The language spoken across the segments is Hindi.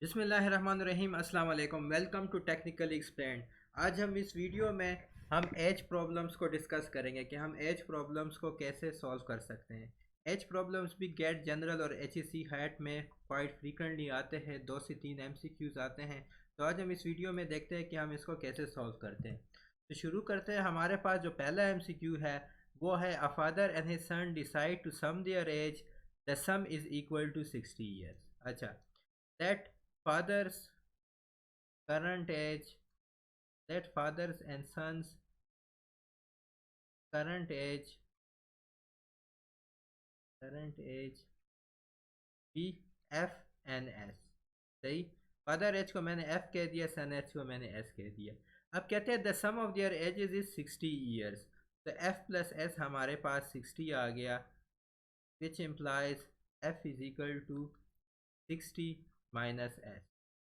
बिस्मिल्लाहिर्रहमानिर्रहीम। अस्सलाम वालेकुम। Welcome to technically explained. आज हम इस वीडियो में हम एज प्रॉब्लम्स को डिस्कस करेंगे कि हम एज प्रॉब्लम्स को कैसे सॉल्व कर सकते हैं। एज प्रॉब्लम्स भी गेट जनरल और HEC हैट में क्वाइट फ्रीक्वेंटली आते हैं, 2 से 3 MCQs आते हैं। तो आज हम इस वीडियो में देखते हैं कि हम इसको कैसे सॉल्व करते हैं। तो शुरू करते हैं। हमारे पास जो पहला MCQ है वो है, a father and his son decide to sum their age, the sum is equal to 60 years. अच्छा, that fathers current age that fathers and sons current age भी F and S। सही, फादर एज को मैंने F कह दिया, सन एज को मैंने S कह दिया। अब कहते हैं the sum of their ages is 60 years. तो F प्लस S हमारे पास 60 आ गया, which implies F is equal to 60 minus S।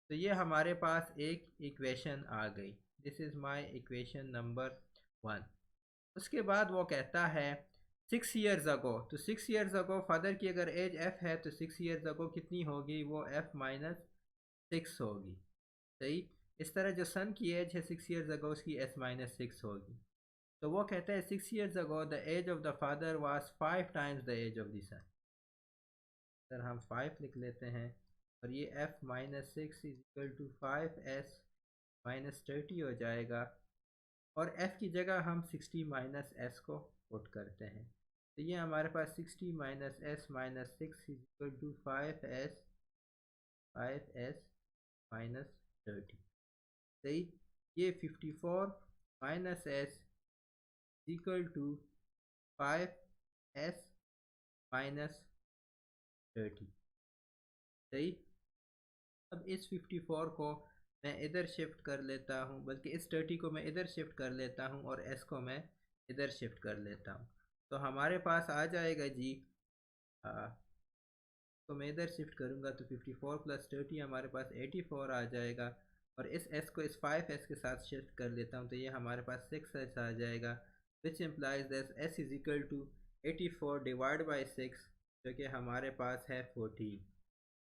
तो ये हमारे पास एक इक्वेशन आ गई। This is my equation number 1। उसके बाद वो कहता है 6 ईयर्स अगो। तो 6 ईयर्स अगो फादर की अगर एज F है तो 6 ईयर्स अगो कितनी होगी? वो F माइनस 6 होगी। सही, इस तरह जो सन की एज है 6 ईयर्स अगो उसकी S माइनस 6 होगी। तो वो कहता है 6 years ago the age of the father was 5 times the age of the son. Sir हम 5 लिख लेते हैं और ये F minus 6 is equal to 5S minus 30 हो जाएगा। और F की जगह हम 60 माइनस S को पुट करते हैं। तो ये हमारे पास 60 minus S minus 6 is equal to 5S minus 30। सही, ये 54 minus S equal to 5S minus 30। सही, अब इस 54 को मैं इधर शिफ्ट कर लेता हूँ, बल्कि इस 30 को मैं इधर शिफ्ट कर लेता हूँ और S को मैं इधर शिफ्ट कर लेता हूँ। तो हमारे पास आ जाएगा जी, तो मैं इधर शिफ्ट करूँगा तो 54 प्लस 30 हमारे पास 84 आ जाएगा। और इस S को इस 5S के साथ शिफ्ट कर लेता हूँ तो ये हमारे पास 6S आ जाएगा, which implies that S is equal to 84 divide by 6, जो कि हमारे पास है 14।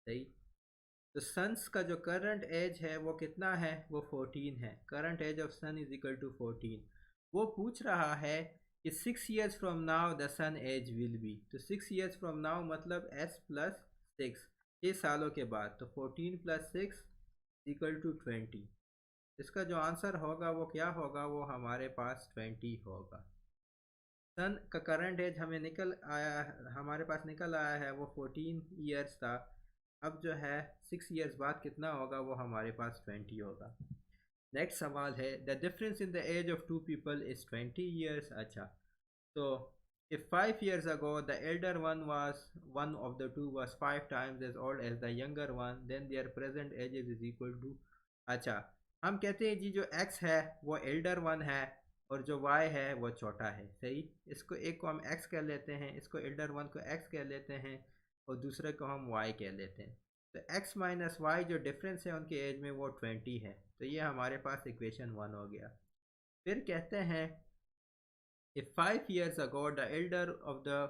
सही, तो सन्स का जो करंट एज है वो कितना है? वो 14 है। Current age of son is equal to 14। वो पूछ रहा है कि 6 years from now the son age will be. तो 6 ईयर्स फ्रॉम नाउ मतलब S प्लस 6, 6 सालों के बाद। तो 14 प्लस 6 इक्वल टू 20। इसका जो आंसर होगा वो क्या होगा? वो हमारे पास 20 होगा। सन का करंट एज हमें निकल आया, हमारे पास निकल आया है वो 14 ईयर्स था। अब जो है 6 ईयर्स बाद कितना होगा? वो हमारे पास 20 होगा। नेक्स्ट सवाल है, the difference in the age of two people is 20 years. अच्छा, तो if 5 years ago the elder one of the two was 5 times as old age the younger one, then their present ages is equal to. अच्छा, हम कहते हैं जी जो x है वो एल्डर वन है और जो y है वो छोटा है। सही, इसको एक को हम x कह लेते हैं, इसको एल्डर वन को x कह लेते हैं और दूसरे को हम y कह लेते हैं। तो x माइनस वाई जो डिफरेंस है उनके एज में वो 20 है। तो ये हमारे पास इक्वेशन 1 हो गया। फिर कहते हैं if 5 years ago the elder of the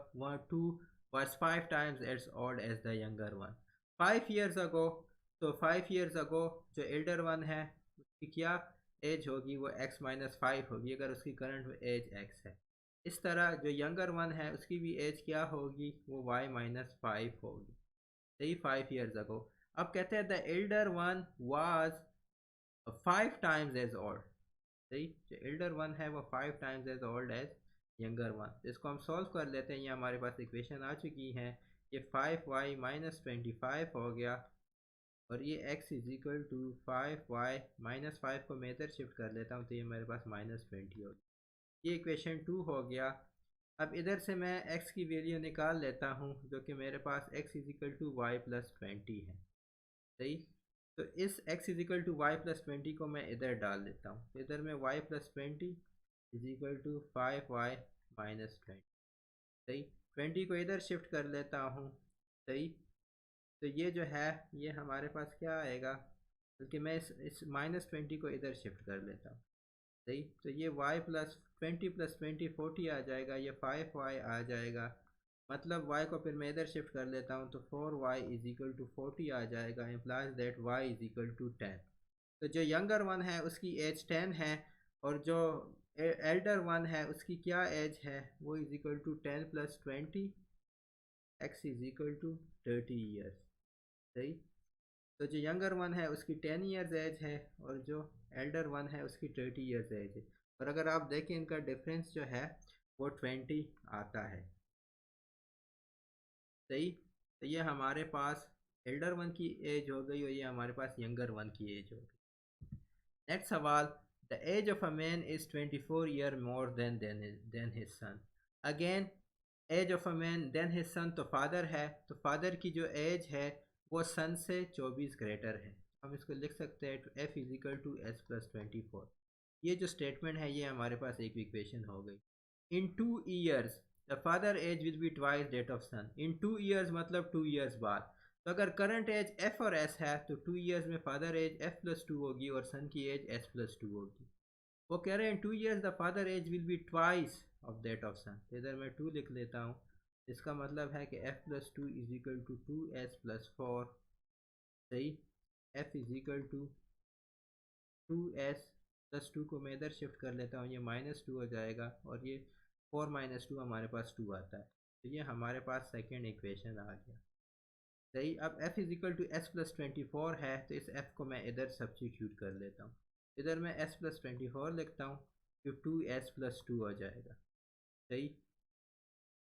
two was 5 times as old as the younger one। 5 years ago, तो 5 years ago जो एल्डर वन है उसकी क्या एज होगी? वो x माइनस 5 होगी अगर उसकी करंट एज x है। इस तरह जो यंगर वन है उसकी भी एज क्या होगी? वो y माइनस 5 होगी। सही, 5 ईयर्स अगो। अब कहते हैं the elder one was 5 times as old. सही, जो एल्डर वन है वो 5 times as old age younger one. तो इसको हम सॉल्व कर लेते हैं। ये हमारे पास इक्वेशन आ चुकी है। ये 5y माइनस 25 हो गया और ये x is equal to 5y minus 5 को मैं इधर शिफ्ट कर लेता हूँ तो ये मेरे पास माइनस 20 हो गया। ये इक्वेशन 2 हो गया। अब इधर से मैं x की वैल्यू निकाल लेता हूँ जो कि मेरे पास x is equal to Y plus 20 है। सही, तो इस x is equal to Y plus 20 को मैं इधर डाल देता हूँ। तो इधर में y plus 20 is equal to 5y minus 20। सही, 20 को इधर शिफ्ट कर लेता हूँ। सही, तो ये जो है ये हमारे पास क्या आएगा? बल्कि मैं इस माइनस 20 को इधर शिफ्ट कर लेता हूँ। सही, तो ये y प्लस 20 प्लस 20 40 आ जाएगा, ये 5y आ जाएगा। मतलब y को फिर मैं इधर शिफ्ट कर लेता हूँ तो 4y इज इक्वल टू 40 आ जाएगा, implies that y is equal to 10। तो जो यंगर वन है उसकी एज 10 है, और जो एल्डर वन है उसकी क्या एज है, वो is equal to 10 plus 20, x is equal to 30 years. सही। तो जो यंगर वन है उसकी 10 ईयर्स एज है, और जो एल्डर वन है उसकी 30 ईयर्स एज है। और अगर आप देखें इनका डिफरेंस जो है वो 20 आता है। सही। तो ये हमारे पास एल्डर वन की एज हो गई और ये हमारे पास यंगर वन की एज हो गई। नेक्स्ट सवाल, the age of a man is 24 year more than his son. Again age of a man than his son, तो फादर है, तो फादर की जो एज है वो सन से 24 ग्रेटर है। हम इसको लिख सकते हैं F is equal to S plus 24। ये जो स्टेटमेंट है ये हमारे पास एक इक्वेशन हो गई। In 2 years the father age will be twice that of son. In 2 years मतलब 2 ईयर्स बाद। तो अगर करंट एज एफ और एस है तो 2 ईयर्स में फादर एज एफ प्लस 2 होगी और सन की एज एस प्लस 2 होगी। वो कह रहे हैं 2 years the father age will be twice of that of son. तो इधर मैं 2 लिख लेता हूँ। इसका मतलब है कि F plus 2 is equal to 2s plus 4। सही। F is equal to 2s plus 2 को मैं इधर शिफ्ट कर लेता हूँ, ये -2 हो जाएगा, और ये 4 माइनस 2 हमारे पास 2 आता है। तो ये हमारे पास सेकेंड इक्वेशन आ गया। सही। अब f is equal to S plus 24 है, तो इस f को मैं इधर सब्स्टिट्यूट कर लेता हूँ। इधर मैं s प्लस 24 लिखता हूँ, तो 2s प्लस 2 हो जाएगा। सही।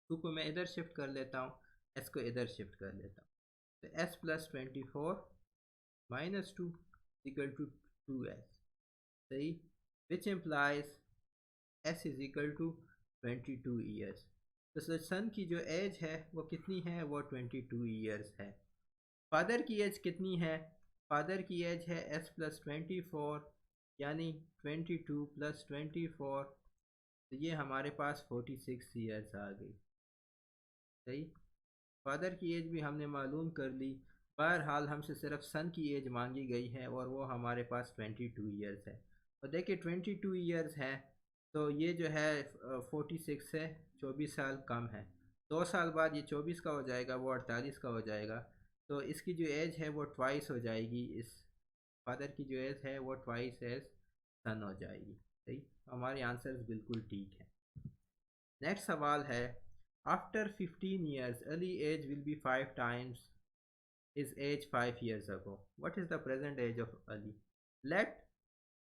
2 को मैं इधर शिफ्ट कर लेता हूँ, s को इधर शिफ्ट कर लेता हूँ, तो s plus 24 minus 2 equal to 2s। सही। Which implies s is equal to 22 years. तो सन की जो एज है वो कितनी है, वो 22 ईयर्स है। फादर की एज कितनी है, फादर की एज है एस प्लस 24, यानी 22 प्लस 24, तो ये हमारे पास 46 ईयर्स आ गई। सही। फादर की एज भी हमने मालूम कर ली। बहरहाल हमसे सिर्फ सन की एज मांगी गई है और वो हमारे पास 22 ईयर्स है। और देखिए 22 ईयर्स है तो ये जो है 46 से 24 साल कम है। 2 साल बाद ये 24 का हो जाएगा, वो 48 का हो जाएगा। तो इसकी जो एज है वो ट्वाइस हो जाएगी, इस फादर की जो एज है वो ट्वाइस एज सन हो जाएगी। सही। हमारे आंसर्स बिल्कुल ठीक है। नेक्स्ट सवाल है, after 15 years Ali age will be 5 times his age 5 years ago, what is the present age of Ali. Let,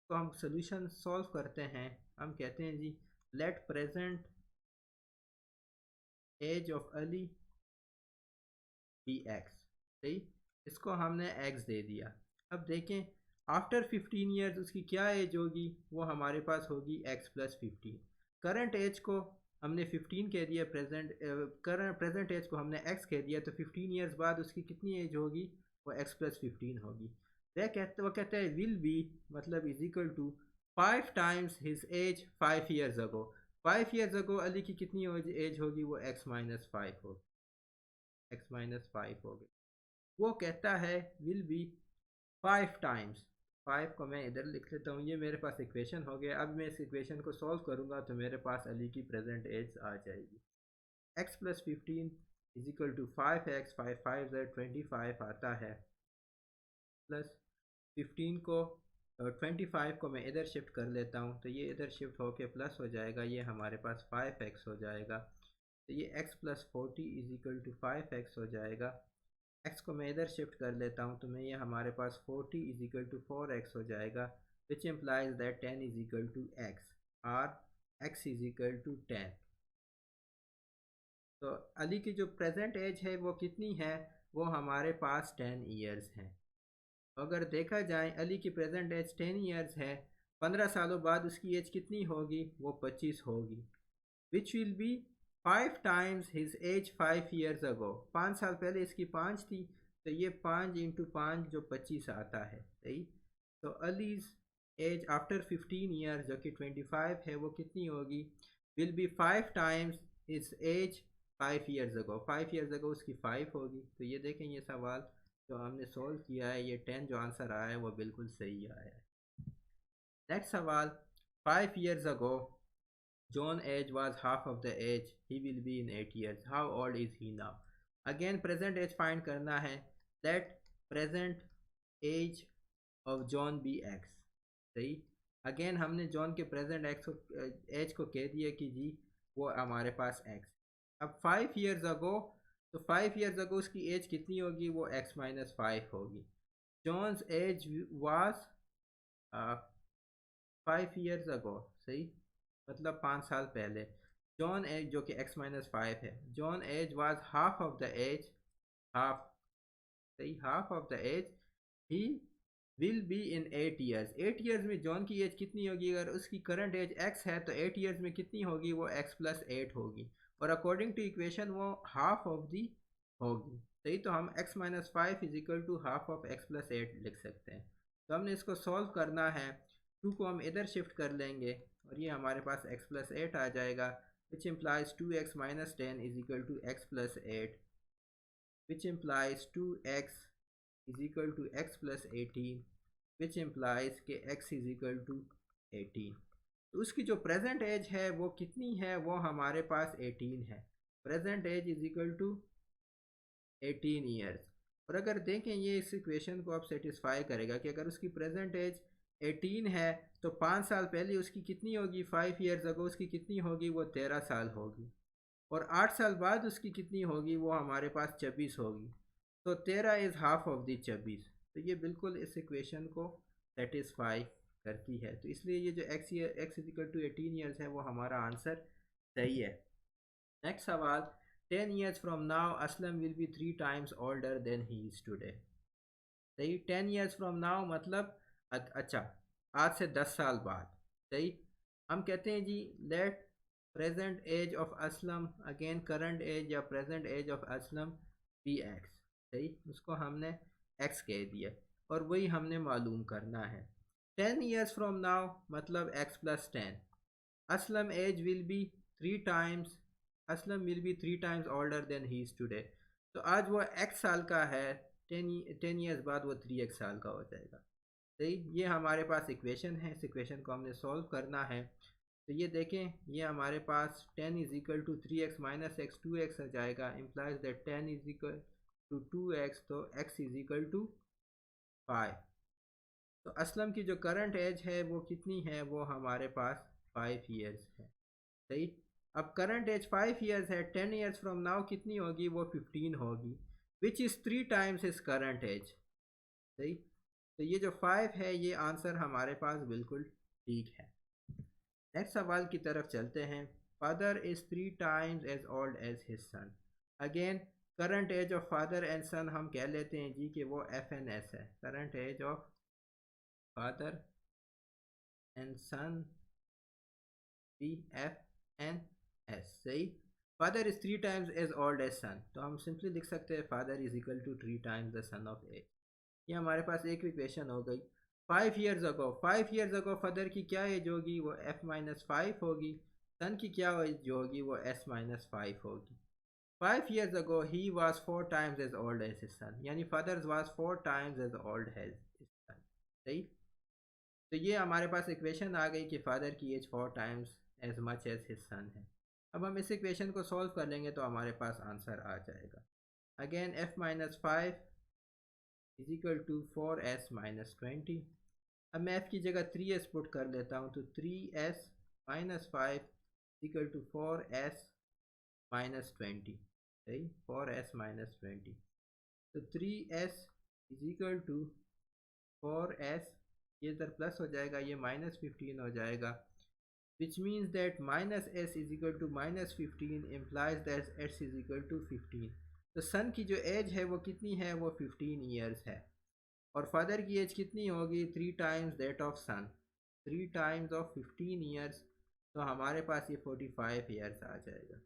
तो हम सोल्यूशन सॉल्व करते हैं। हम कहते हैं जी let present age of Ali be X. सही। इसको हमने एक्स दे दिया। अब देखें आफ्टर 15 ईयर्स उसकी क्या एज होगी, वो हमारे पास होगी एक्स प्लस 15। करंट एज को हमने 15 कह दिया, प्रेजेंट एज को हमने एक्स कह दिया, तो 15 ईयर्स बाद उसकी कितनी एज होगी, वो एक्स प्लस 15 होगी। वो कहते हैं विल बी, मतलब is equal to 5 times his age 5 years ago. 5 years ago Ali की कितनी एज होगी, वो x-5 होगी, x-5 होगी। वो कहता है विल बी 5 टाइम्स, 5 को मैं इधर लिख लेता हूँ, ये मेरे पास इक्वेशन हो गया। अब मैं इस इक्वेशन को सॉल्व करूँगा तो मेरे पास अली की प्रेजेंट एज आ जाएगी। x plus 15 is equal to 5x, 5 5 25 आता है, प्लस 15 को 25 को मैं इधर शिफ्ट कर लेता हूँ, तो ये इधर शिफ्ट होके प्लस हो जाएगा, ये हमारे पास 5x हो जाएगा। तो ये x plus 40 is equal to 5x हो जाएगा। x को मैं इधर शिफ्ट कर लेता हूँ, तो मैं ये हमारे पास 40 इज इक्वल टू 4x हो जाएगा, which implies that 10 is equal to x, और x इज इक्वल टू 10। तो अली की जो प्रेजेंट एज है वो कितनी है, वो हमारे पास 10 ईयर्स है। अगर देखा जाए अली की प्रेजेंट एज 10 ईयर्स है, 15 सालों बाद उसकी एज कितनी होगी, वो 25 होगी, which will be 5 times his age 5 years ago. 5 साल पहले इसकी 5 थी, तो ये 5 इंटू 5 जो 25 आता है। सही। तो अलीज एज आफ्टर 15 ईयर्स जो कि 25 है, वो कितनी होगी, will be 5 times his age 5 years ago. 5 years अगो उसकी 5 होगी। तो ये देखें ये सवाल जो हमने सोल्व किया है, ये 10 जो आंसर आया है वो बिल्कुल सही आया है। नेक्स्ट सवाल, 5 years ago John age was half of the age. He will be in 8 years. How old is he now? Again present age find करना है. Let present age of John be x. सही. अगेन हमने जॉन के प्रेजेंट एज को कह दिया कि जी वो हमारे पास x. अब 5 ईयर्स अगो, तो 5 ईयर्स अगो उसकी एज कितनी होगी? वो x माइनस 5 होगी. John's age was 5 years ago. सही, मतलब 5 साल पहले. जॉन एज जो कि x माइनस 5 है. John age was half of the age. Half. सही, half of the age. He will be in 8 years. 8 years में जॉन की एज कितनी होगी? अगर उसकी करंट एज x है तो 8 ईयर्स में कितनी होगी? वो x प्लस 8 होगी. और अकॉर्डिंग टू इक्वेशन वो हाफ ऑफ दी होगी. सही, तो हम x minus 5 is equal to half of x plus 8 लिख सकते हैं. तो हमने इसको सॉल्व करना है. 2 को हम इधर शिफ्ट कर लेंगे और ये हमारे पास x प्लस 8 आ जाएगा. Which implies 2x minus 10 is equal to x plus 8. Which implies 2x is equal to x plus 18, which implies कि x is equal to 18. तो उसकी जो प्रेजेंट एज है वो कितनी है? वो हमारे पास 18 है. Present age is equal to 18 years. और अगर देखें ये इस इक्वेशन को अब सेटिस्फाई करेगा कि अगर उसकी प्रेजेंट एज 18 है तो 5 साल पहले उसकी कितनी होगी? 5 ईयर्स अगो उसकी कितनी होगी? वो 13 साल होगी. और 8 साल बाद उसकी कितनी होगी? वो हमारे पास 26 होगी. तो 13 इज़ हाफ ऑफ दी 26. तो ये बिल्कुल इस इक्वेशन को सेटिस्फाई करती है. तो इसलिए ये जो x is equal to 18 years है वो हमारा आंसर सही है. नेक्स्ट सवाल. 10 years from now Aslam will be 3 times older than he is today. सही, 10 ईयर्स फ्रॉम नाउ मतलब अच्छा आज से 10 साल बाद. सही, हम कहते हैं जी let present age of Aslam, again current age या present age of Aslam be X. सही, उसको हमने x कह दिया और वही हमने मालूम करना है. 10 ईयर्स फ्रॉम नाउ मतलब x plus 10. Aslam age will be 3 times, Aslam will be 3 times older than he is today. तो आज वो x साल का है, 10 ईयर्स बाद वो 3x साल का हो जाएगा. सही, ये हमारे पास इक्वेशन है. इस इक्वेशन को हमने सॉल्व करना है. तो ये देखें, ये हमारे पास 10 is equal to 3x minus x 2x आ जाएगा. Implies that 10 is equal to 2x, तो x इज इक्वल टू 5. तो असलम की जो करंट एज है वो कितनी है? वो हमारे पास 5 ईयर्स है. सही, अब करंट एज 5 ईयर्स है. 10 ईयर्स फ्रॉम नाउ कितनी होगी? वो 15 होगी. Which is 3 times is current age. सही, तो ये जो 5 है ये आंसर हमारे पास बिल्कुल ठीक है. नेक्स्ट सवाल की तरफ चलते हैं. Father is 3 times as old as his son. Again current age of father and son हम कह लेते हैं जी कि वो FNS है. Current age of father and son be FNS. सही, father is 3 times as old as son, तो हम सिंपली लिख सकते हैं father is equal to 3 times the son of age. ये हमारे पास एक इक्वेशन हो गई. 5 ईयर्स अगो फादर की क्या एज होगी? वो f माइनस 5 होगी. सन की क्या एज होगी? वो s माइनस 5 होगी. 5 years ago he was 4 times as old as his son, यानी father was 4 times as old as his son. सही, तो ये हमारे पास इक्वेशन आ गई कि फादर की age 4 times age much age his son है. अब हम इस इक्वेशन को सॉल्व कर लेंगे तो हमारे पास आंसर आ जाएगा. Again f minus 5 is equal to 4s minus 20. अब मैं f की जगह 3s पुट कर लेता हूँ, तो 3s minus 5 equal to 4s minus 20. सही, 4s माइनस 20. तो 3s is equal to 4s, ये इधर प्लस हो जाएगा, ये माइनस 15 हो जाएगा. Which means that minus s is equal to minus 15 implies that s is equal to 15. तो सन की जो एज है वो कितनी है? वो 15 ईयर्स है. और फादर की एज कितनी होगी? 3 times that of son. 3 times of 15 years, तो हमारे पास ये 45 ईयर्स आ जाएगा.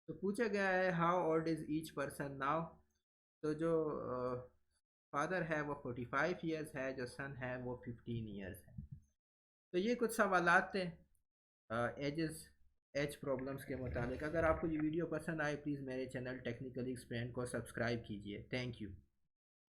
तो पूछा गया है how old is each person now. तो जो फादर है वो 45 ईयर्स है, जो सन है वो 15 ईयर्स है. तो ये कुछ सवालात थे एज प्रॉब्लम्स के मुताबिक. अगर आपको ये वीडियो पसंद आए प्लीज़ मेरे चैनल टेक्निकली एक्सप्लेन को सब्सक्राइब कीजिए. Thank you.